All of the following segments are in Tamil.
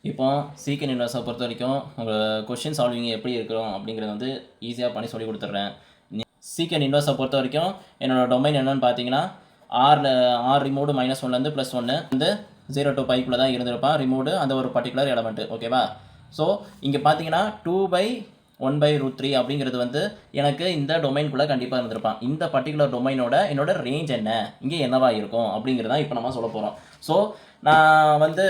இப்போ சீக்கன் இன்வெர்ஸை பொறுத்த வரைக்கும் உங்கள் கொஷின் சால்விங் எப்படி இருக்கிறோம் அப்படிங்கிறத வந்து ஈஸியாக பண்ணி சொல்லி கொடுத்துட்றேன். சீக்கன் இன்வெர்ஸை பொறுத்த வரைக்கும் என்னோடய டொமைன் என்னென்னு பார்த்தீங்கன்னா ஆர் ரிமூவ்டு -1லேருந்து +1 வந்து 0 to πக்குள்ளே தான் இருந்திருப்பான் ரிமூவ்டு அந்த ஒரு பர்டிகுலர் எலமெண்ட்டு. ஓகேவா? ஸோ இங்கே பார்த்தீங்கன்னா 2/1/√3 அப்படிங்கிறது வந்து எனக்கு இந்த டொமைனுக்குள்ளே கண்டிப்பாக இருந்திருப்பான். இந்த பர்டிகுலர் டொமைனோட என்னோட ரேஞ்ச் என்ன, இங்கே என்னவா இருக்கும் அப்படிங்கிறதான் இப்போ நம்ம சொல்ல போகிறோம். ஸோ நான் வந்து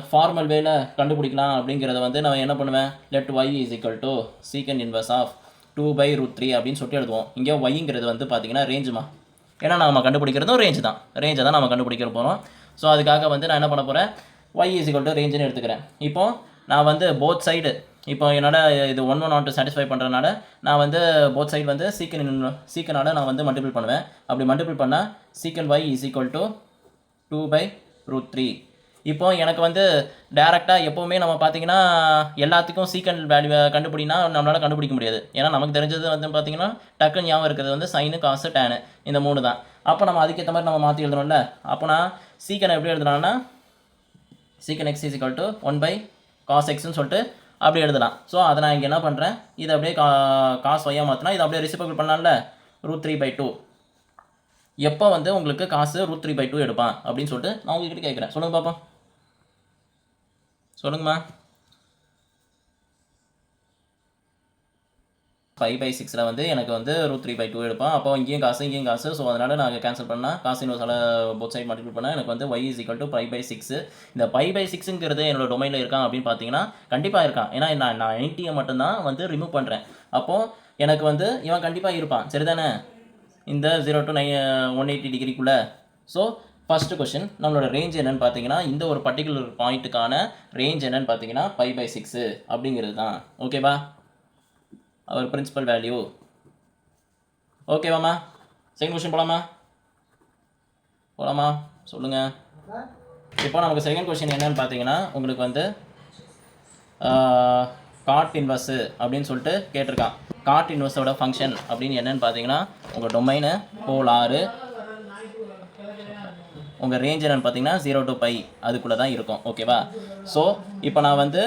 ஃபார்மல் வேல கண்டுபிடிக்கலாம் அப்படிங்கிறத வந்து நான் என்ன பண்ணுவேன், let y = secant inverse of 2/√3 அப்படின்னு சொல்லிட்டு எழுதுவோம். இங்கே yங்கிறது வந்து பார்த்தீங்கன்னா ரேஞ்சுமா, ஏன்னா நம்ம கண்டுபிடிக்கிறதும் ரேஞ்சை தான் நம்ம கண்டுபிடிக்க போகிறோம். ஸோ அதுக்காக வந்து நான் என்ன பண்ண போகிறேன், y = ரேஞ்சுன்னு எடுத்துக்கிறேன். இப்போ நான் வந்து போத் சைடு இப்போ என்னோட இது 1 நாட் சாட்டிஸ்ஃபை பண்ணுறதுனால நான் வந்து போத் சைடு வந்து சீக்கனால் நான் வந்து மல்டிபிள் பண்ணுவேன். அப்படி மல்டிபிள் பண்ணால் secant y = 2/√3. இப்போ எனக்கு வந்து டேரெக்டாக எப்போவுமே நம்ம பார்த்தீங்கன்னா எல்லாத்துக்கும் சீக்கண்ட் வேல்யூவை கண்டுபிடினா நம்மளால் கண்டுபிடிக்க முடியாது. ஏன்னா நமக்கு தெரிஞ்சது வந்து பார்த்தீங்கன்னா டக்குன்னு ஞாபகம் இருக்கிறது வந்து சைனு காசு டேனு இந்த 3 தான். அப்போ நம்ம அதுக்கேற்ற மாதிரி நம்ம மாற்றி எழுதணும்ல. அப்போ நான் சீக்கனை எப்படி எழுதலாம்னா secant x = 1/cos xன்னு சொல்லிட்டு அப்படி எழுதலாம். ஸோ அதை நான் இங்கே என்ன பண்ணுறேன், இதை அப்படியே cos y மாற்றினா இதை அப்படியே ரெசிப்ரோக்கல் பண்ணலாம்ல, √3/2. எப்போ வந்து உங்களுக்கு காசு √3/2 எடுப்பான் அப்படின்னு சொல்லிட்டு நான் உங்ககிட்ட கேட்குறேன். சொல்லுங்கள் பாப்பா, சொல்லுங்கம்மா. 5/6 வந்து எனக்கு வந்து √3/2 எடுப்பான். அப்போ இங்கேயும் காசு. ஸோ அதனால் நான் கேன்சல் பண்ணால் காசு இன்வர்ஸால் போத் சைட் மல்டிபிள் பண்ணால் எனக்கு வந்து y = π/6. இந்த π/6ங்கிறது என்னோட டொமைனில் இருக்கான் அப்படின்னு பார்த்தீங்கன்னா கண்டிப்பாக இருக்கான். ஏன்னா நான் 90 மட்டும்தான் வந்து ரிமூவ் பண்ணுறேன். அப்போது எனக்கு வந்து இவன் கண்டிப்பாக இருப்பான். சரிதானே, இந்த 0 to 180 டிகிரிக்குள்ளே. ஸோ ஃபஸ்ட்டு கொஷின், நம்மளோட ரேஞ்ச் என்னென்னு பார்த்தீங்கன்னா இந்த ஒரு பர்டிகுலர் பாயிண்ட்டுக்கான ரேஞ்ச் என்னென்னு பார்த்தீங்கன்னா π/6 அப்படிங்கிறது தான். ஓகேவா, அவர் பிரின்சிபல் வேல்யூ. ஓகேவாம்மா, செகண்ட் கொஷின் போகலாமா சொல்லுங்கள். இப்போ நமக்கு செகண்ட் கொஷின் என்னென்னு பார்த்தீங்கன்னா உங்களுக்கு வந்து காட் இன்வர்ஸு அப்படின்னு சொல்லிட்டு கேட்டிருக்கான். காட் இன்வர்ஸோட ஃபங்க்ஷன் அப்படின்னு என்னென்னு பார்த்தீங்கன்னா உங்கள் டொமைனு போல் ஆறு, உங்கள் ரேஞ்ச் என்னென்னு பார்த்தீங்கன்னா 0 to π அதுக்குள்ளே தான் இருக்கும். ஓகேவா? ஸோ இப்போ நான் வந்து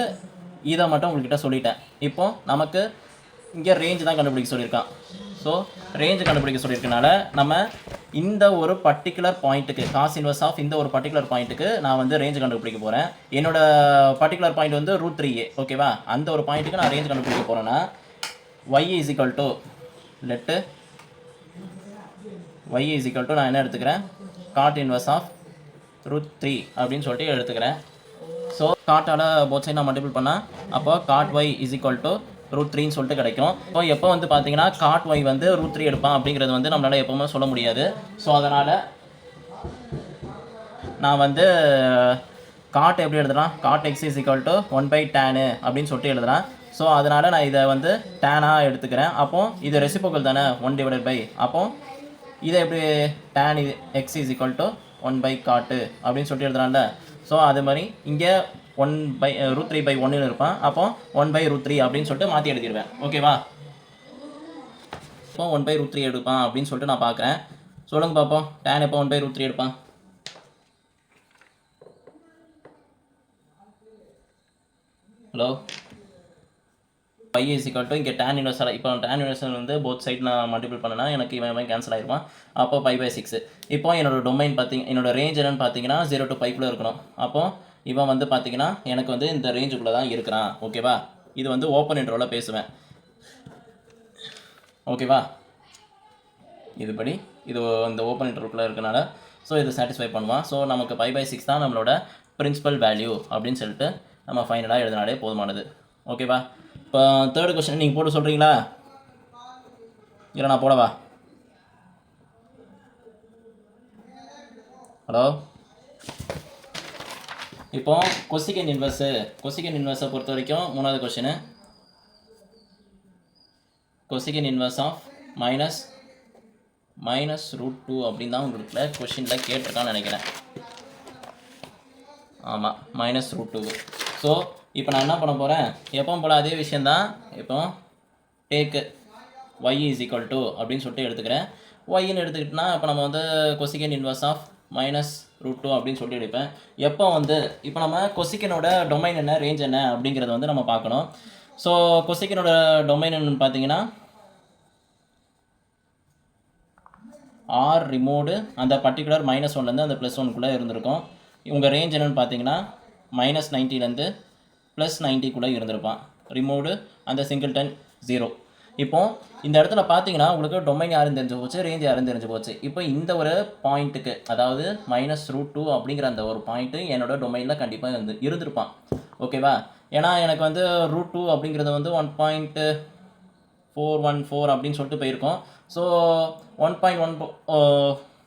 இதை மட்டும் உங்கள்கிட்ட சொல்லிட்டேன். இப்போ நமக்கு இங்கே ரேஞ்ச் தான் கண்டுபிடிக்க சொல்லியிருக்கான். ஸோ ரேஞ்சு கண்டுபிடிக்க சொல்லியிருக்கனால நம்ம இந்த ஒரு பர்டிகுலர் பாயிண்ட்டுக்கு காஸ் இன்வர்ஸ் ஆஃப் இந்த ஒரு பர்டிகுலர் பாயிண்ட்டுக்கு நான் வந்து ரேஞ்சு கண்டுபிடிக்க போகிறேன். என்னோட பர்டிகுலர் பாயிண்ட் வந்து √3a. ஓகேவா? அந்த ஒரு பாயிண்ட்டுக்கு நான் ரேஞ்ச் கண்டுபிடிக்க போகிறேன்னா y = நான் என்ன எடுத்துக்கிறேன், காட் இன்வர்ஸ் ஆஃப் √3 அப்படின்னு சொல்லிட்டு எடுத்துக்கிறேன். ஸோ காட்டால் போத் சைடு நான் மல்டிபிள் பண்ணால் அப்போ காட் y = √3ன்னு சொல்லிட்டு கிடைக்கும். ஸோ எப்போ வந்து பார்த்தீங்கன்னா காட் y வந்து √3 எடுப்பான் அப்படிங்கிறது வந்து நம்மளால் எப்போவுமே சொல்ல முடியாது. ஸோ அதனால் நான் வந்து காட் எப்படி எழுதுலாம், காட் x = 1/tan அப்படின்னு சொல்லிட்டு எழுதுலாம். ஸோ அதனால் நான் இதை வந்து டேனாக எடுத்துக்கிறேன். அப்போது இது ரெசிப்ரோக்கல் தானே, 1/. அப்போது இதை எப்படி tan x = 1/cot அப்படின்னு சொல்லிட்டு எழுதுறான்ல. ஸோ அது மாதிரி இங்கே √3/1 இருப்பான். அப்போ 1/√3 அப்படின்னு சொல்லிட்டு மாற்றி எழுதிடுவேன். ஓகேவா? இப்போ 1/√3 எடுப்பான் அப்படின்னு சொல்லிட்டு நான் பார்க்குறேன். சொல்லுங்க பார்ப்போம், tan எப்போ 1/√3 எடுப்பான்? ஹலோ, π = இங்கே tan இன்வர்ஸால் இப்போ tan இன்வர்ஸல் வந்து போத் சைட் நான் மல்டிபிள் பண்ணனா எனக்கு இவன் கேன்சல் ஆகிருப்பான். அப்போ π/6. இப்போ என்னோடய டொமைன் என்னோட ரேஞ்ச் என்னென்னு பார்த்தீங்கன்னா 0 to πக்குள்ளே இருக்கணும். அப்போது இவன் வந்து பார்த்தீங்கன்னா எனக்கு வந்து இந்த ரேஞ்சுக்குள்ளே தான் இருக்கிறான். ஓகேவா? இது வந்து ஓப்பன் இன்ட்ரோவில் பேசுவேன். ஓகேவா? இதுபடி இது இந்த ஓப்பன் இன்ட்ரோக்குள்ளே இருக்கனால ஸோ இது சாட்டிஸ்ஃபை பண்ணுவான். ஸோ நமக்கு π/6 தான் நம்மளோட பிரின்சிபல் வேல்யூ அப்படின்னு சொல்லிட்டு நம்ம ஃபைனலாக எழுதினாலே போதுமானது. ஓகேவா? இப்போ தேர்டு கொஸ்டின் நீங்கள் போட்டு சொல்கிறீங்களா, இல்லை நான் போடவா? ஹலோ, இப்போ கொசிகன் இன்வர்ஸை பொறுத்த வரைக்கும் மூணாவது கொஸ்டின், கொசிகன் இன்வர்ஸ் ஆஃப் -√2 அப்படின்னு தான் உங்களுக்கு கொஸ்டினில் கேட்டிருக்கான்னு நினைக்கிறேன். ஆமாம், -√2. ஸோ இப்போ நான் என்ன பண்ண போகிறேன், எப்பவும் போல் அதே விஷயந்தான். இப்போ டேக்கு y = அப்படின்னு சொல்லிட்டு எடுத்துக்கிறேன். ஒய்ன்னு எடுத்துக்கிட்டோன்னா இப்போ நம்ம வந்து கொசிகன் இன்வர்ஸ் ஆஃப் √2 அப்படின்னு சொல்லிட்டு எடுப்பேன். எப்போ வந்து இப்போ நம்ம கொசிக்கனோட டொமைன் என்ன, ரேஞ்ச் என்ன அப்படிங்கிறத வந்து நம்ம பார்க்கணும். ஸோ கொசிக்கனோட டொமைன் என்னன்னு பார்த்தீங்கன்னா ஆர் ரிமூவ்டு அந்த பர்டிகுலர் -1லேருந்து அந்த +1க்குள்ளே இருந்திருக்கும். உங்கள் ரேஞ்ச் என்னென்னு பார்த்தீங்கன்னா -90லேருந்து +90க்குள்ளே இருந்திருப்பான். ரிமூவ்டு அந்த சிங்கிள்டன் 0. இப்போது இந்த இடத்துல பார்த்தீங்கன்னா உங்களுக்கு டொமைன் யாருன்னு தெரிஞ்சு போச்சு, ரேஞ்ச் யாருன்னு தெரிஞ்சு போச்சு. இப்போ இந்த ஒரு பாயிண்ட்டுக்கு, அதாவது -√2 அப்படிங்கிற அந்த ஒரு பாயிண்ட்டு என்னோட டொமைனில் கண்டிப்பாக இருந்திருப்பான். ஓகேவா? ஏன்னா எனக்கு வந்து √2 அப்படிங்கிறது வந்து 1.414 அப்படின்னு சொல்லிட்டு போயிருக்கோம். ஸோ 1.1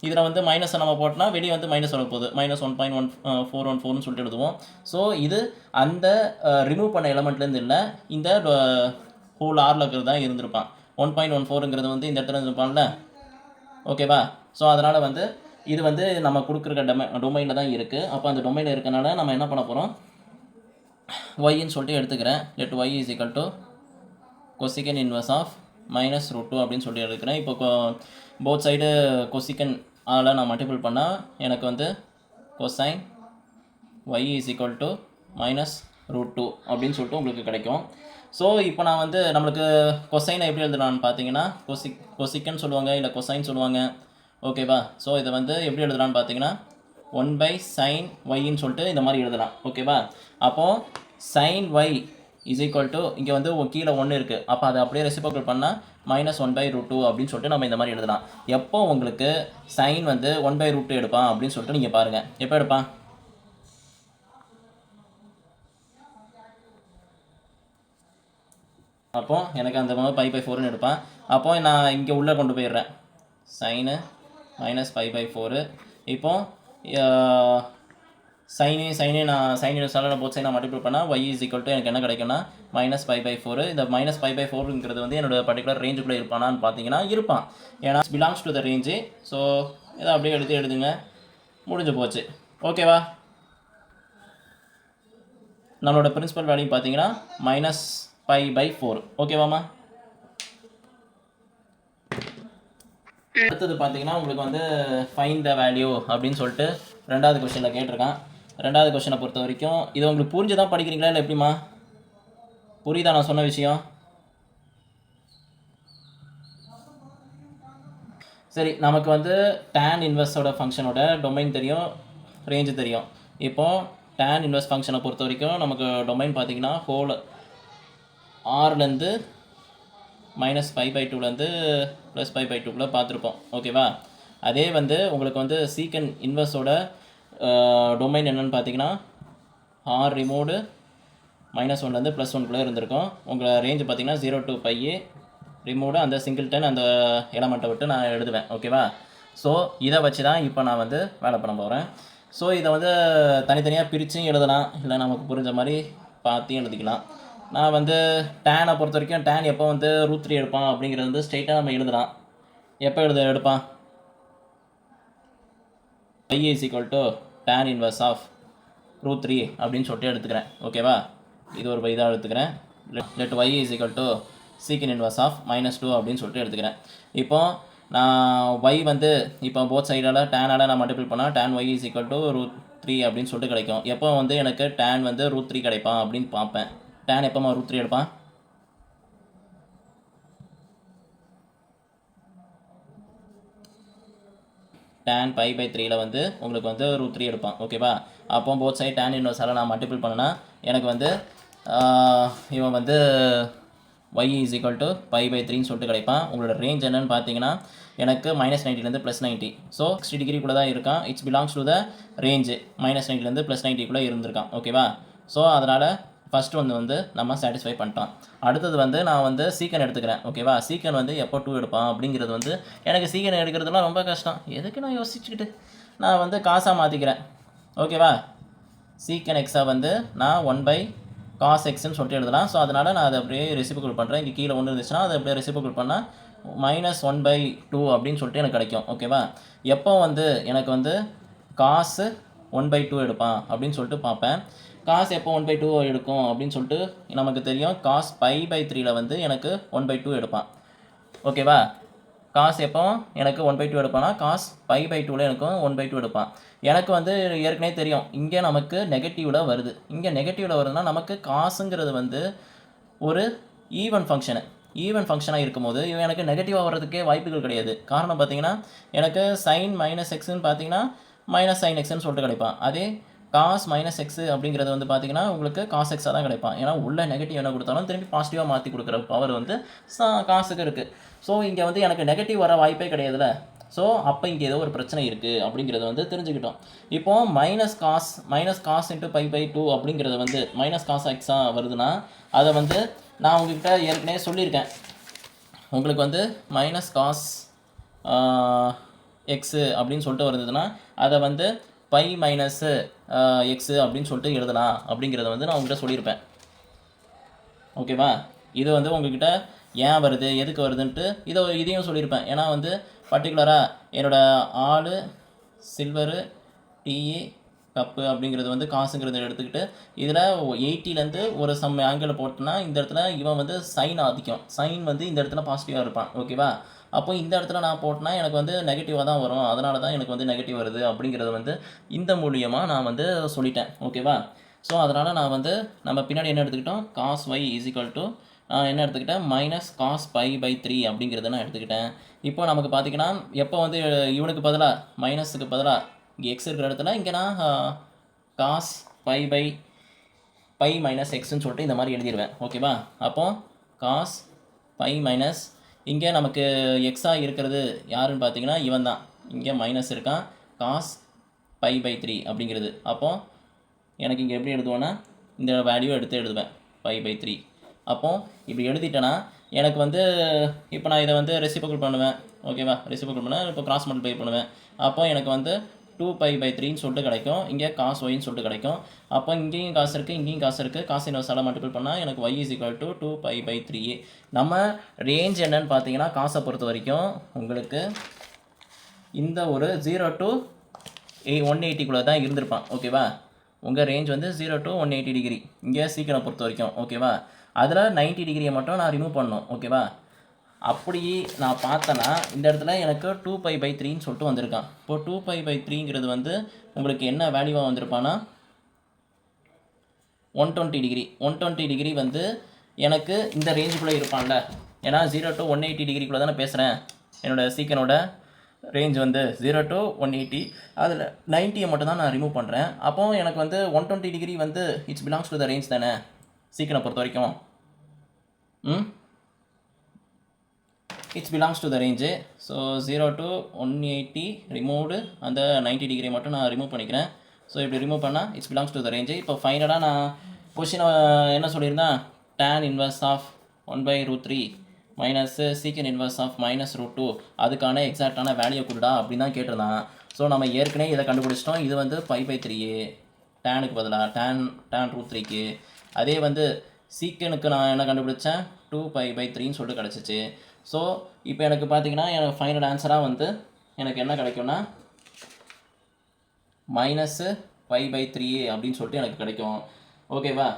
இதில் வந்து மைனஸை நம்ம போட்டோம்னா வெளியே வந்து மைனஸ் வர போகுது, -1.1414ன்னு சொல்லிட்டு எழுதுவோம். ஸோ இது அந்த ரிமூவ் பண்ண எலமெண்ட்லேருந்து இல்லை, இந்த ஹோல் ஆரில் இருக்கிறது தான் இருந்திருப்பான். 1.14ங்கிறது வந்து இந்த இடத்துல இருந்திருப்பான்ல. ஓகேவா? ஸோ அதனால் வந்து இது வந்து நம்ம கொடுக்குற டொமைனில் தான் இருக்குது. அப்போ அந்த டொமைனில் இருக்கனால நம்ம என்ன பண்ண போகிறோம், ஒய்ன்னு சொல்லிட்டு எடுத்துக்கிறேன். Let y is equal to cosec inverse of -√2 அப்படின்னு சொல்லிட்டு எடுக்கிறேன். இப்போ போத் சைடு கொசிகன் ஆல் நான் மல்டிபிள் பண்ணால் எனக்கு வந்து cosine y is equal to -√2 அப்படின்னு சொல்லிட்டு உங்களுக்கு கிடைக்கும். ஸோ இப்போ நான் வந்து நம்மளுக்கு கொசைனை எப்படி எழுதலான்னு பார்த்தீங்கன்னா கொசிக்கன் சொல்லுவாங்க, இல்லை கொசைன் சொல்லுவாங்க. ஓகேவா? ஸோ இதை வந்து எப்படி எழுதலான்னு பார்த்தீங்கன்னா 1/sin yன்னு சொல்லிட்டு இந்த மாதிரி எழுதலாம். ஓகேவா? அப்போது sin y is equal to இங்கே வந்து கீழே 1 இருக்குது, அப்போ அதை அப்படியே ரெசிப்ரோக்கல் பண்ணால் -1/√2 அப்படின்னு சொல்லிட்டு நம்ம இந்த மாதிரி எழுதலாம். எப்போ உங்களுக்கு சைன் வந்து 1/√2 எடுப்பான் அப்படின்னு சொல்லிட்டு நீங்கள் பாருங்கள். எப்போ எடுப்பான்? அப்போ எனக்கு அந்த π/4ன்னு எடுப்பான். அப்போ நான் இங்கே உள்ளே கொண்டு போயிடுறேன். சைனு -π/4. இப்போ சைனே நான் சைன் யூனிவர்ஸால் போத் சைன் நான் மல்டிபிள் பண்ணால் y இஸ் ஈக்குவல் டு எனக்கு என்ன கிடைக்கும்னா -π/4. இந்த -π/4ங்கிறது வந்து என்னோட பர்டிகுலர் ரேஞ்சுக்குள்ளே இருப்பானான்னு பார்த்தீங்கன்னா இருப்பான். ஏன்னா belongs to the range. So இதை அப்படியே எடுத்து எழுதுங்க, முடிஞ்சு போச்சு. ஓகேவா? நம்மளோட பிரின்சிபல் வேல்யூ பார்த்தீங்கன்னா -π/4. ஓகேவாம்மா? அடுத்தது பார்த்தீங்கன்னா உங்களுக்கு வந்து ஃபைண்ட் த வேல்யூ அப்படின்னு சொல்லிட்டு 2வது கொஸ்டினில் கேட்டிருக்கான். 2வது கொஸ்டினை பொறுத்த வரைக்கும் இது உங்களுக்கு புரிஞ்சு தான் படிக்கிறீங்களா இல்லை எப்படிமா? புரியுதா நான் சொன்ன விஷயம்? சரி, நமக்கு வந்து tan இன்வெர்ஸோட ஃபங்க்ஷனோட டொமைன் தெரியும், ரேஞ்சு தெரியும். இப்போது tan இன்வெர்ஸ் ஃபங்க்ஷனை பொறுத்த வரைக்கும் நமக்கு டொமைன் பார்த்தீங்கன்னா ஹோல் ஆர்லேருந்து -π/2லேருந்து +π/2க்குள்ளே பார்த்துருப்போம். ஓகேவா? அதே வந்து உங்களுக்கு வந்து சீக்கன் இன்வெர்ஸோட டொமைன் என்னென்னு பார்த்தீங்கன்னா ஆர் ரிமூவ்டு -1லேருந்து +1க்குள்ளே இருந்திருக்கும். உங்கள் ரேஞ்சு பார்த்தீங்கன்னா 0 to π ரிமூவ்டு அந்த சிங்கிள்டன் அந்த எலமெண்ட்டை விட்டு நான் எழுதுவேன். ஓகேவா? ஸோ இதை வச்சு தான் இப்போ நான் வந்து வேலை பண்ண போகிறேன். ஸோ இதை வந்து தனித்தனியாக பிரித்தும் எழுதலாம், இல்லை நமக்கு புரிஞ்ச மாதிரி பார்த்தியும் எழுதிக்கலாம். நான் வந்து டேனை பொறுத்த வரைக்கும் டேன் எப்போ வந்து √3 எடுப்பான் அப்படிங்கிறது வந்து ஸ்ட்ரெயிட்டாக நம்ம எழுதலாம். எப்போ எடுப்பான்? y is equal to tan inverse of √3 அப்படின்னு சொல்லிட்டு எடுத்துக்கிறேன். ஓகேவா? இது ஒரு இதாக எடுத்துக்கிறேன். Let y is equal to secant inverse of -2 அப்படின்னு சொல்லிட்டு எடுத்துக்கிறேன். இப்போ நான் y வந்து இப்போ போத் சைடால் டேனால் நான் மல்டிபிள் பண்ணால் tan y is equal to √3 அப்படின்னு சொல்லிட்டு கிடைக்கும். எப்போ வந்து எனக்கு tan வந்து √3 கிடைப்பான் அப்படின்னு பார்ப்பேன். tan எப்போமா √3 எடுப்பான்? tan π/3ல வந்து உங்களுக்கு வந்து √3 எடுப்பான். ஓகேவா? அப்போ போத் சைடு tan இன்வர்ஸால் நான் மல்டிபிள் பண்ணேன்னா எனக்கு வந்து இவன் வந்து y இஸ் ஈக்குவல் டு π/3ன்னு சொல்லிட்டு கிடைப்பான். உங்களோட ரேஞ்ச் என்னன்னு பார்த்தீங்கன்னா எனக்கு -90லேருந்து +90. ஸோ 60 டிகிரிக்குள்ளே தான் இருக்கான். It's belongs to the range. -90லேருந்து +90க்குள்ளே இருந்திருக்கான். ஓகேவா? ஸோ அதனால் ஃபஸ்ட்டு வந்து நம்ம சாட்டிஸ்ஃபை பண்ணிட்டோம். அடுத்தது வந்து நான் வந்து சீக்கன் எடுத்துக்கிறேன். ஓகேவா? சீக்கன் வந்து எப்போ 2 எடுப்பான் அப்படிங்கிறது வந்து எனக்கு சீக்கன் எடுக்கிறதுலாம் ரொம்ப கஷ்டம். எதுக்கு நான் யோசிச்சுக்கிட்டு நான் வந்து காசாக மாற்றிக்கிறேன். ஓகேவா? சீக்கன் எக்ஸாக வந்து நான் 1/cos xன்னு சொல்லிட்டு எழுதலாம். ஸோ அதனால் நான் அதை அப்படியே ரெசிப்ரோக்கல் பண்ணுறேன். இங்கே கீழே 1 இருந்துச்சுன்னா அதை அப்படியே ரெசிப்ரோக்கல் பண்ணால் -1/2 அப்படின்னு சொல்லிட்டு எனக்கு கிடைக்கும். ஓகேவா? எப்போ வந்து எனக்கு வந்து cos 1/2 எடுப்பான் அப்படின்னு சொல்லிட்டு பார்ப்பேன். cos எப்போ 1/2 எடுக்கும் அப்படின்னு சொல்லிட்டு நமக்கு தெரியும். cos π/3ல வந்து எனக்கு 1/2 எடுப்பான். ஓகேவா? காஸ் எப்போ எனக்கு 1/2 எடுப்பானா காஸ் π/2ல எனக்கும் 1/2 எடுப்பான். எனக்கு வந்து ஏற்கனவே தெரியும் இங்கே நமக்கு நெகட்டிவில் வருது. இங்கே நெகட்டிவில் வருதுன்னா நமக்கு காசுங்கிறது வந்து ஒரு ஈவன் ஃபங்க்ஷனு. ஈவன் ஃபங்க்ஷனாக இருக்கும்போது இவன் எனக்கு நெகட்டிவாக வர்றதுக்கே வாய்ப்புகள் கிடையாது. காரணம் பார்த்தீங்கன்னா எனக்கு சைன் மைனஸ் எக்ஸ்ன்னு பார்த்தீங்கன்னா மைனஸ் சைன் எக்ஸ்ன்னு சொல்லிட்டு கிடைப்பான். அதே காஸ் மைனஸ் எக்ஸ் அப்படிங்கிறது வந்து பார்த்தீங்கன்னா உங்களுக்கு காஸ் எக்ஸாக தான் கிடைப்பான். ஏன்னா உள்ள நெகட்டிவ் என்ன கொடுத்தாலும் திரும்பி பாசிட்டிவாக மாற்றி கொடுக்குற பவர் வந்து காசுக்கு இருக்குது. ஸோ இங்கே வந்து எனக்கு நெகட்டிவ் வர வாய்ப்பே கிடையாதுல்ல. ஸோ அப்போ இங்கே ஏதோ ஒரு பிரச்சனை இருக்குது அப்படிங்கிறத வந்து தெரிஞ்சுக்கிட்டோம். இப்போது மைனஸ் காஸ் இன்ட்டு π/2 அப்படிங்கிறது வந்து மைனஸ் காஸ் எக்ஸாக வருதுன்னா அதை வந்து நான் உங்ககிட்ட ஏற்கனவே சொல்லியிருக்கேன். உங்களுக்கு வந்து மைனஸ் காஸ் எக்ஸு அப்படின்னு சொல்லிட்டு வருதுன்னா அதை வந்து π மைனஸ் எக்ஸு அப்படின்னு சொல்லிட்டு எழுதலாம் அப்படிங்கிறத வந்து நான் உங்கள்கிட்ட சொல்லியிருப்பேன். ஓகேவா? இது வந்து உங்ககிட்ட ஏன் வருது எதுக்கு வருதுன்ட்டு இதையும் சொல்லியிருப்பேன். ஏன்னா வந்து பர்டிகுலராக என்னோடய ஆளு சில்வரு டீ கப்பு அப்படிங்கிறது வந்து காசுங்கிறத எடுத்துக்கிட்டு இதில் 80லேருந்து ஒரு சம் ஆங்கிளில் போட்டோன்னா இந்த இடத்துல இவன் வந்து சைன் ஆதிக்கும். சைன் வந்து இந்த இடத்துல பாசிட்டிவாக இருப்பான். ஓகேவா? அப்போ இந்த இடத்துல நான் போட்டேன்னா எனக்கு வந்து நெகட்டிவாக தான் வரும். அதனால தான் எனக்கு வந்து நெகட்டிவ் வருது அப்படிங்கிறத வந்து இந்த மூலியமாக நான் வந்து சொல்லிட்டேன். ஓகேவா? ஸோ அதனால் நான் வந்து நம்ம பின்னாடி என்ன எடுத்துக்கிட்டோம் காஸ் y = நான் என்ன எடுத்துக்கிட்டேன் மைனஸ் காஸ் π/3 அப்படிங்கிறத நான் எடுத்துக்கிட்டேன். இப்போ நமக்கு பார்த்தீங்கன்னா எப்போ வந்து இவனுக்கு பதிலாக மைனஸுக்கு பதிலாக இங்கே எக்ஸ் இருக்கிற இடத்துல இங்கே நான் காஸ் π மைனஸ் எக்ஸ்ன்னு சொல்லிட்டு இந்த மாதிரி எழுதிடுவேன். ஓகேவா? அப்போது காஸ் π மைனஸ் இங்கே நமக்கு எக்ஸாக இருக்கிறது யாருன்னு பார்த்தீங்கன்னா இவன் தான். இங்கே மைனஸ் இருக்கான் காஸ் π/3 அப்படிங்கிறது. அப்போது எனக்கு இங்கே எப்படி எழுதுவேன்னா இந்த வேல்யூ எடுத்து எழுதுவேன் π/3. அப்போது இப்படி எழுதிட்டேன்னா எனக்கு வந்து இப்போ நான் இதை வந்து ரெசிப்ரோக்கல் பண்ணுவேன். ஓகேவா? ரெசிப்ரோக்கல் பண்ணால் இப்போ கிராஸ் மல்டிப்ளை பண்ணுவேன். அப்போ எனக்கு வந்து 2π/3ன்னு சொல்லிட்டு கிடைக்கும். இங்கே காஸ் ஒய்ன்னு சொல்லிட்டு கிடைக்கும். அப்போ இங்கேயும் காசு இருக்குது இங்கேயும் காசு இருக்குது. காசு இன்வெர்ஸால் மல்டிபிள் பண்ணால் எனக்கு y = 2π/3. நம்ம ரேஞ்ச் என்னன்னு பார்த்தீங்கன்னா காசை பொறுத்த வரைக்கும் உங்களுக்கு இந்த ஒரு 0 to 180 தான் இருந்திருப்பான். ஓகேவா? உங்கள் ரேஞ்ச் வந்து 0 to 180 டிகிரி இங்கே சீக்கிரம் பொறுத்த வரைக்கும். ஓகேவா? அதில் 90 டிகிரியை மட்டும் நான் ரிமூவ் பண்ணணும். ஓகேவா? அப்படி நான் பார்த்தேன்னா இந்த இடத்துல எனக்கு 2π/3ன்னு சொல்லிட்டு வந்திருக்கான். இப்போ 2π/3ங்கிறது வந்து உங்களுக்கு என்ன வேல்யூவாக வந்திருப்பான்னா 120 டிகிரி. 120 டிகிரி வந்து எனக்கு இந்த ரேஞ்சுக்குள்ளே இருப்பான்ல. ஏன்னா 0 to 180 டிகிரிக்குள்ளே தானே பேசுகிறேன். என்னோடய சீக்கனோட ரேஞ்ச் வந்து 0 to 180. அதில் 90யை மட்டும் தான் நான் ரிமூவ் பண்ணுறேன். அப்போது எனக்கு வந்து 120 டிகிரி வந்து it's belongs to the range தானே சீக்கனை பொறுத்த வரைக்கும். It's belongs to the range. So 0 to 180 removed அந்த 90 டிகிரி மட்டும் நான் ரிமூவ் பண்ணிக்கிறேன். ஸோ இப்படி ரிமூவ் பண்ணால் it's belongs to the range. இப்போ ஃபைனலாக நான் கொஷினை என்ன சொல்லியிருந்தேன் tan inverse of 1/√3 minus secant inverse of -√2 அதுக்கான எக்ஸாக்டான வேல்யூ கொடுடா அப்படின்னு தான் கேட்டிருந்தான். ஸோ நம்ம ஏற்கனவே இதை கண்டுபிடிச்சிட்டோம். இது வந்து π/3 டேனுக்கு பதிலாக tan√3க்கு. அதே வந்து சீக்கனுக்கு நான் என்ன கண்டுபிடிச்சேன் 2π/3ன்னு சொல்லிட்டு கிடச்சிச்சு. ஸோ இப்போ எனக்கு பார்த்தீங்கன்னா எனக்கு ஃபைனல் ஆன்சராக வந்து எனக்கு என்ன கிடைக்கும்னா -π/3 அப்படின்னு சொல்லிட்டு எனக்கு கிடைக்கும். ஓகேவா?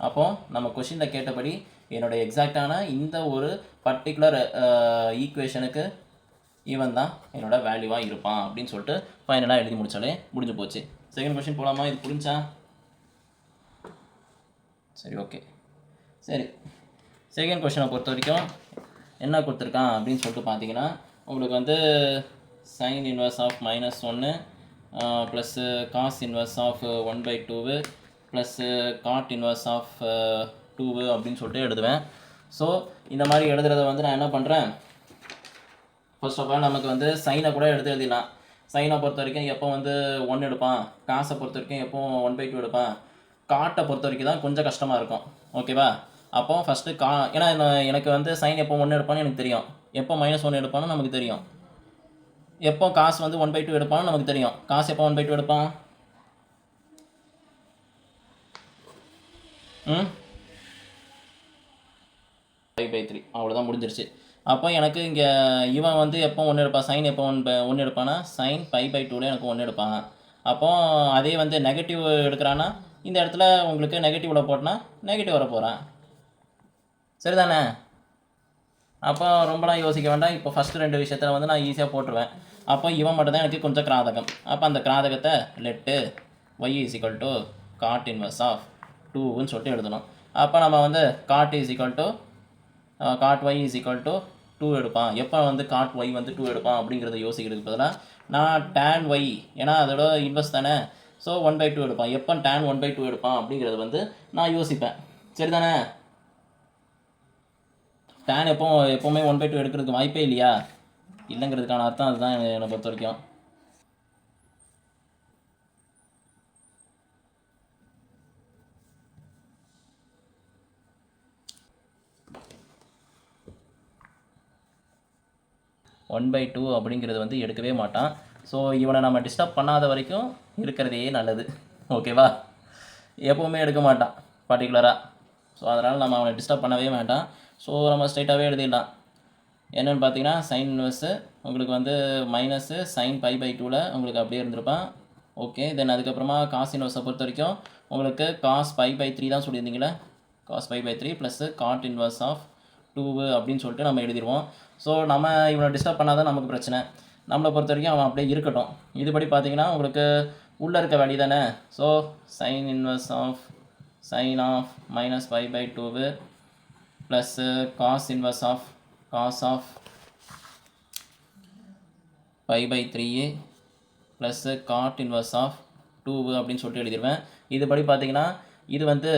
அப்போது நம்ம கொஷினில் கேட்டபடி என்னோடய எக்ஸாக்டான இந்த ஒரு பர்டிகுலர் ஈக்குவேஷனுக்கு இவன் தான் என்னோடய வேல்யூவாக இருப்பான் அப்படின்னு சொல்லிட்டு ஃபைனலாக எழுதி முடிச்சாலே முடிஞ்சு போச்சு. செகண்ட் கொஷின் போகலாமா? இது புரிஞ்சா? சரி, ஓகே. சரி, செகண்ட் கொஷினை பொறுத்த வரைக்கும் என்ன கொடுத்துருக்கான் அப்படின்னு சொல்லிட்டு பார்த்தீங்கன்னா உங்களுக்கு வந்து sine inverse of -1 plus cos inverse of 1/2 plus cot inverse of 2 அப்படின்னு சொல்லிட்டு எழுதுவேன். ஸோ இந்த மாதிரி எழுதுறத வந்து நான் என்ன பண்ணுறேன் ஃபர்ஸ்ட் ஆஃப் ஆல் நமக்கு வந்து சைனை கூட எழுதிடலாம். சைனை பொறுத்த வரைக்கும் எப்போ வந்து 1 எடுப்பான், காசை பொறுத்த வரைக்கும் எப்போ 1/2 எடுப்பான், காட்டை பொறுத்த வரைக்கும் தான் கொஞ்சம் கஷ்டமாக இருக்கும். ஓகேவா? அப்போ ஃபஸ்ட்டு ஏன்னா எனக்கு வந்து சைன் எப்போ 1 எடுப்பான்னு எனக்கு தெரியும், எப்போ -1 எடுப்பான்னு நமக்கு தெரியும், எப்போ காசு வந்து 1/2 எடுப்பான்னு நமக்கு தெரியும். காசு எப்போ 1/2 எடுப்பான்? π/3 அவ்வளோதான், முடிஞ்சிருச்சு. அப்போ எனக்கு இங்கே இவன் வந்து எப்போ 1 எடுப்பான், சைன் எப்போ 1 எடுப்பான்னா சைன் π/2ல எனக்கு 1 எடுப்பான். அப்போ அதே வந்து நெகட்டிவ் எடுக்கிறான்னா இந்த இடத்துல உங்களுக்கு நெகட்டிவில் போட்டனா நெகட்டிவ் வர போகிறான். சரிதானே? அப்போ ரொம்பலாம் யோசிக்க வேண்டாம். இப்போ ஃபஸ்ட்டு 2 விஷயத்தில் வந்து நான் ஈஸியாக போட்டுருவேன். அப்போ இவன் மட்டும் தான் எனக்கு கொஞ்சம் கிராதகம். அப்போ அந்த கிராதகத்தை let y is equal to cot inverse of 2ன்னு சொல்லிட்டு எழுதணும். அப்போ நம்ம வந்து cot is equal to cot y is equal to 2 எடுப்பான். எப்போ வந்து காட் y வந்து 2 எடுப்பான் அப்படிங்கிறத யோசிக்கிறதுக்கு பதிலாக நான் tan y, ஏன்னா அதோட இன்வெர்ஸ் தானே, ஸோ 1/2 எடுப்பான். எப்போ tan 1/2 எடுப்பான் அப்படிங்கிறது வந்து நான் யோசிப்பேன். சரிதானே? tan எப்போவுமே 1/2 எடுக்கிறதுக்கு வாய்ப்பே இல்லையா? இல்லைங்கிறதுக்கான அர்த்தம் அதுதான் என்னை பொறுத்த வரைக்கும். ஒன் பை டூ அப்படிங்கிறது வந்து எடுக்கவே மாட்டான். ஸோ இவனை நம்ம டிஸ்டர்ப் பண்ணாத வரைக்கும் இருக்கிறதே நல்லது. ஓகேவா? எப்போவுமே எடுக்க மாட்டான் பர்டிகுலராக. ஸோ அதனால் நம்ம அவனை டிஸ்டர்ப் பண்ணவே வேண்டாம். ஸோ நம்ம ஸ்ட்ரைட்டாகவே எழுதிடலாம். என்னென்னு பார்த்தீங்கன்னா சைன் இன்வெர்ஸு உங்களுக்கு வந்து மைனஸு சைன் π/2ல் உங்களுக்கு அப்படியே இருந்திருப்பான். ஓகே, தென் அதுக்கப்புறமா காஸ் இன்வெர்ஸை பொறுத்த வரைக்கும் உங்களுக்கு காஸ் π/3 தான் சொல்லியிருந்தீங்களே, cos π/3 plus cot inverse of 2 அப்படின்னு சொல்லிட்டு நம்ம எழுதிடுவோம். ஸோ நம்ம இவனை டிஸ்டர்ப் பண்ணாதான் நமக்கு பிரச்சனை. நம்மளை பொறுத்த வரைக்கும் அவன் அப்படியே இருக்கட்டும். இதுபடி பார்த்தீங்கன்னா உங்களுக்கு உள்ளே இருக்க வேல்யூ தானே. So sine inverse of sine of minus π/2 plus cos inverse of cos of π/3 plus cot inverse of 2 அப்படின்னு சொல்லிட்டு எழுதிடுவேன். இதுபடி பார்த்தீங்கன்னா இது வந்து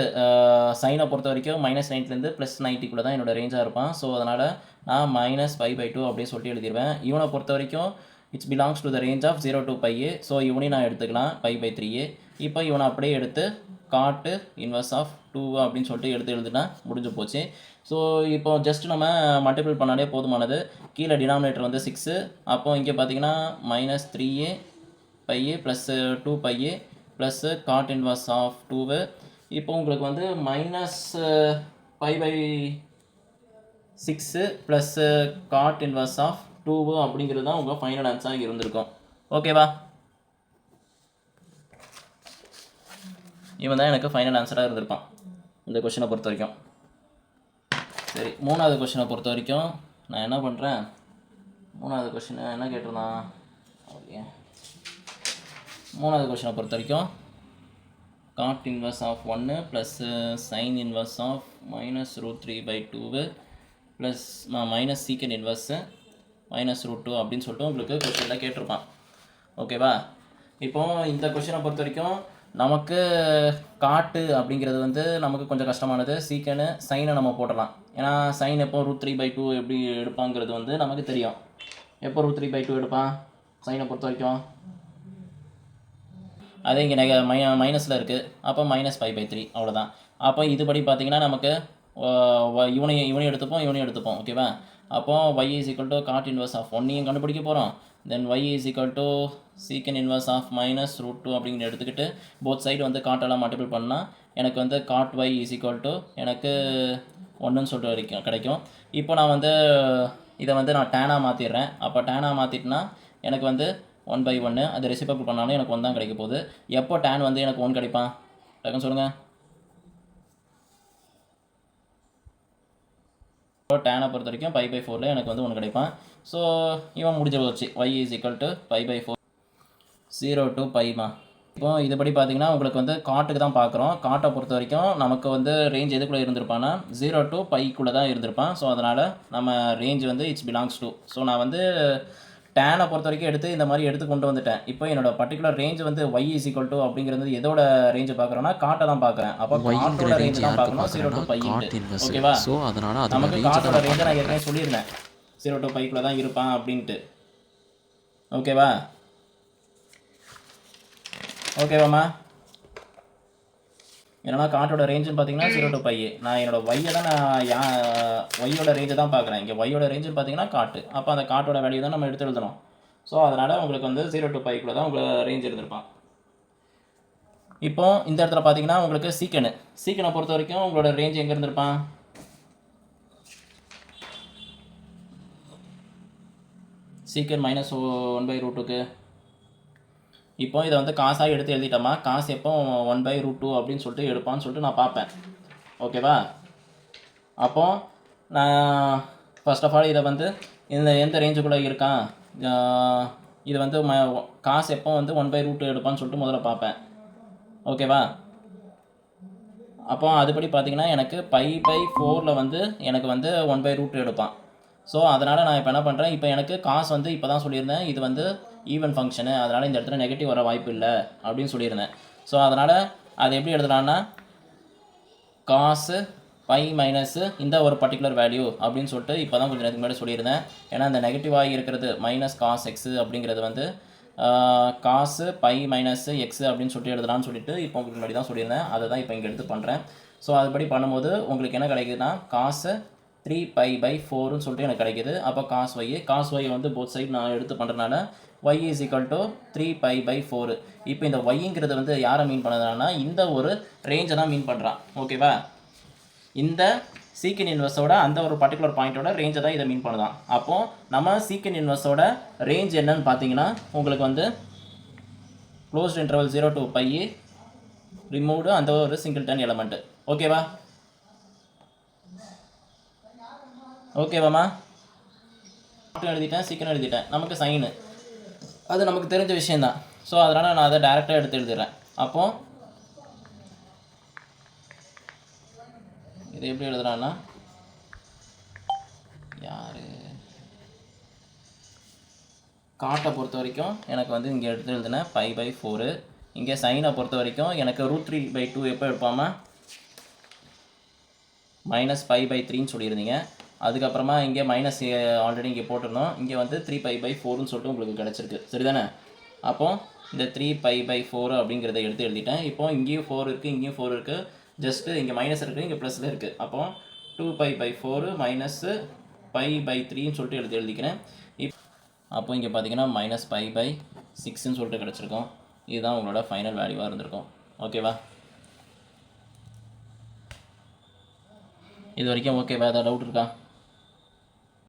சைனை பொறுத்த வரைக்கும் -90லேருந்து +90க்குள்ளே தான் என்னோடய ரேஞ்சாக இருப்பான். ஸோ அதனால் நான் -π/2 அப்படின்னு சொல்லிட்டு எழுதிடுவேன். இவனை பொறுத்த வரைக்கும் it's belongs to the range of 0 to π. So இவனையும் நான் எடுத்துக்கலாம் π/3. இப்போ இவனை அப்படியே எடுத்து காட்டு இன்வெர்ஸ் ஆஃப் 2 அப்படின்னு சொல்லிட்டு எடுத்து எழுதுனா முடிஞ்சு போச்சு. ஸோ இப்போ ஜஸ்ட் நம்ம மல்டிபிள் பண்ணாலே போதுமானது. கீழே டினாமினேட்டர் வந்து 6, அப்போ இங்கே பார்த்தீங்கன்னா -3a π plus 2π plus cot inverse of 2. இப்போ உங்களுக்கு வந்து -π/6 ப்ளஸ்ஸு காட் இன்வெர்ஸ் ஆஃப் 2 அப்படிங்கிறது தான் உங்கள் ஃபைனல் ஆன்சராக இருந்திருக்கும். ஓகேவா? இவன் தான் எனக்கு ஃபைனல் ஆன்சராக இருந்திருப்பான் இந்த கொஷினை பொறுத்த வரைக்கும். சரி, 3வது கொஷினை பொறுத்த வரைக்கும் நான் என்ன பண்ணுறேன், 3வது கொஷினை என்ன கேட்டிருந்தான்? ஓகே, 3வது கொஷினை பொறுத்த வரைக்கும் cot inverse of 1 plus sine inverse of -√3/2 plus minus secant inverse -√2 அப்படின்னு சொல்லிட்டு உங்களுக்கு கொஷினில் கேட்டிருப்பான். ஓகேவா? இப்போது இந்த கொஷினை பொறுத்த வரைக்கும் நமக்கு காட்டு அப்படிங்கிறது வந்து நமக்கு கொஞ்சம் கஷ்டமானது. சீக்கனு சைனை நம்ம போடலாம். ஏன்னா சைன் எப்போ √3/2 எப்படி எடுப்பாங்கிறது வந்து நமக்கு தெரியும். எப்போ √3/2 எடுப்பான் சைனை பொறுத்த வரைக்கும்? அதே இங்கே மைனஸில் இருக்குது. அப்போ -π/3 அவ்வளோதான். அப்போ இதுபடி பார்த்தீங்கன்னா நமக்கு இவனையும் எடுத்துப்போம். ஓகேவா? அப்போ y is equal to cot inverse of 1 கண்டுபிடிக்க போகிறோம். Then y is equal to secant inverse of -√2 அப்படிங்கிற எடுத்துக்கிட்டு போத் சைடு வந்து காட்டெல்லாம் மல்டிபிள் பண்ணால் எனக்கு வந்து cot y is equal to எனக்கு 1ன்னு சொல்லிட்டு கிடைக்கும். இப்போ நான் வந்து இதை வந்து நான் டேனாக மாற்றிடுறேன். அப்போ டேனாக மாற்றிட்டுனா எனக்கு வந்து 1/1 அது ரெசிப்ரோக்கல் பண்ணாலும் எனக்கு 1 தான் கிடைக்க போகுது. எப்போ tan வந்து எனக்கு 1 கிடைப்பான் டக்குன்னு சொல்லுங்கள். டேனை பொறுத்த வரைக்கும் π/4 எனக்கு வந்து 1 கிடைப்பான். ஸோ இவன் முடிஞ்ச போச்சு. y is equal to π/4 0 to π. இப்போ இதுபடி பார்த்தீங்கன்னா உங்களுக்கு வந்து காட்டுக்கு தான் பார்க்குறோம். காட்டை பொறுத்த வரைக்கும் நமக்கு வந்து ரேஞ்ச் எதுக்குள்ளே இருந்திருப்பான்னா 0 to πக்குள்ளே தான் இருந்திருப்பான். ஸோ அதனால் நம்ம ரேஞ்ச் வந்து இட்ஸ் பிலாங்ஸ் டு. ஸோ நான் வந்து டேனை பொறுத்த வரைக்கும் எடுத்து இந்த மாதிரி எடுத்து கொண்டு வந்துட்டேன். இப்போ என்னோட பர்டிகுலர் ரேஞ்ச் வந்து y இஸ் ஈக்குவல் டு அப்படிங்கிறது எதோட ரேஞ்சை பார்க்குறோன்னா காட்டை தான் பார்க்குறேன். அப்போ காட்டோட ரேஞ்ச் தான் பார்க்கணும் 0 to π. ஓகேவா? ஸோ அதனால் நமக்கு காட்டோட ரேஞ்சை நான் ஏற்கனவே சொல்லியிருந்தேன் 0 to πக்குள்ளே தான் இருப்பான் அப்படின்ட்டு. ஓகேவா? ஓகேவாம்மா? என்னன்னா காட்டோட ரேஞ்சுன்னு பார்த்தீங்கன்னா 0 to π. நான் என்னோட ஒய்யை தான் ஒய்யோட ரேஞ்சை தான் பார்க்குறேன். இங்கே ஒய்யோட ரேஞ்சுன்னு பார்த்தீங்கன்னா காட்டு. அப்போ அந்த காட்டோட வேல்யூ தான் நம்ம எடுத்து எழுதணும். ஸோ அதனால் உங்களுக்கு வந்து 0 to πக்குள்ளே தான் உங்களுக்கு ரேஞ்ச் இருந்திருப்பான். இப்போ இந்த இடத்துல பார்த்தீங்கன்னா உங்களுக்கு சீக்கனை பொறுத்த வரைக்கும் உங்களோட ரேஞ்ச் எங்கே இருந்திருப்பான்? சீக்கன் -1/√2க்கு. இப்போ இதை வந்து காசாக எடுத்து எழுதிட்டோமா, காசு எப்போ 1/√2 அப்படின்னு சொல்லிட்டு எடுப்பான்னு சொல்லிட்டு நான் பார்ப்பேன். ஓகேவா? அப்போது நான் ஃபர்ஸ்ட் ஆஃப் ஆல் இதை வந்து இந்த எந்த ரேஞ்சுக்குள்ளே இருக்கான், இது வந்து காசு எப்போ வந்து 1/√2 எடுப்பான்னு சொல்லிட்டு முதல்ல பார்ப்பேன். ஓகேவா? அப்போ அதுபடி பார்த்தீங்கன்னா எனக்கு π/4 வந்து எனக்கு வந்து 1/√2 எடுப்பான். ஸோ அதனால் நான் இப்போ என்ன பண்ணுறேன், இப்போ எனக்கு காசு வந்து இப்போ தான் சொல்லியிருந்தேன் இது வந்து ஈவன் ஃபங்க்ஷனு, அதனால் இந்த இடத்துல நெகட்டிவ் வர வாய்ப்பு இல்லை அப்படின்னு சொல்லியிருந்தேன். ஸோ அதனால் அது எப்படி எழுதலான்னா காசு π மைனஸு இந்த ஒரு பர்டிகுலர் வேல்யூ அப்படின்னு சொல்லிட்டு இப்போ தான் கொஞ்சம் நேரத்துக்கு முன்னாடி சொல்லியிருந்தேன். ஏன்னா இந்த நெகட்டிவாக இருக்கிறது மைனஸ் காஸ் எக்ஸு அப்படிங்கிறது வந்து காசு π மைனஸ் எக்ஸு அப்படின்னு சொல்லிட்டு எழுதலான்னு சொல்லிட்டு இப்போ உங்களுக்கு முன்னாடி தான் சொல்லியிருந்தேன். அதை தான் இப்போ இங்கே எடுத்து பண்ணுறேன். ஸோ அதுபடி பண்ணும்போது உங்களுக்கு என்ன கிடைக்குதுன்னா காசு 3π/4ன்னு சொல்லிட்டு எனக்கு கிடைக்கிது. அப்போ காஸ் ஒய் வந்து போத் சைடு நான் எடுத்து பண்ணுறதுனால y is equal to 3π/4. இப்போ இந்த yங்கிறது வந்து யாரை மீன் பண்ணுறதுனா இந்த ஒரு ரேஞ்சை தான் மீன் பண்ணுறான். ஓகேவா? இந்த சீக்கன் இன்வெர்ஸோட அந்த ஒரு பர்டிகுலர் பாயிண்ட்டோட ரேஞ்சை தான் இதை மீன் பண்ணுதான். அப்போது நம்ம சீக்கன் இன்வெர்ஸோட ரேஞ்ச் என்னன்னு பார்த்தீங்கன்னா உங்களுக்கு வந்து க்ளோஸ்ட் இன்டர்வல் 0 to π ரிமூவ்டு அந்த ஒரு சிங்கிள்டன் எலமெண்ட்டு. ஓகேவா? ஓகேவாம்மா? எழுதிட்டேன், சீக்கன் எழுதிட்டேன். நமக்கு சைனு அது நமக்கு தெரிஞ்ச விஷயந்தான். ஸோ அதனால் நான் அதை டேரெக்டாக எடுத்து எழுதிடுறேன். அப்போது இது எப்படி எழுதுறான்னா யார் காட்டை பொறுத்த வரைக்கும் எனக்கு வந்து இங்கே எடுத்து எழுதுனேன் π/4. இங்கே சைனை பொறுத்த வரைக்கும் எனக்கு √3/2 எப்போ எடுப்பாமா -π/3ன்னு சொல்லியிருந்தீங்க. அதுக்கப்புறமா இங்கே மைனஸ் ஆல்ரெடி இங்கே போட்டிருந்தோம். இங்கே வந்து 3π/4ன்னு சொல்லிட்டு உங்களுக்கு கிடச்சிருக்கு. சரிதானே? அப்போது இந்த 3π/4 அப்படிங்கிறத எடுத்து எழுதிட்டேன். இப்போ இங்கேயும் 4 இருக்குது, இங்கேயும் 4 இருக்குது. ஜஸ்ட்டு இங்கே மைனஸ் இருக்குது, இங்கே ப்ளஸில் இருக்குது. அப்போது 2π/4 மைனஸு π/3ன்னு சொல்லிட்டு எழுதிக்கிறேன். அப்போ இங்கே பார்த்தீங்கன்னா -π/6ன்னு சொல்லிட்டு கிடச்சிருக்கோம். இதுதான் உங்களோட ஃபைனல் வேல்யூவாக இருந்திருக்கும். ஓகேவா? இது வரைக்கும் ஓகேவா? ஏதாவது டவுட் இருக்கா?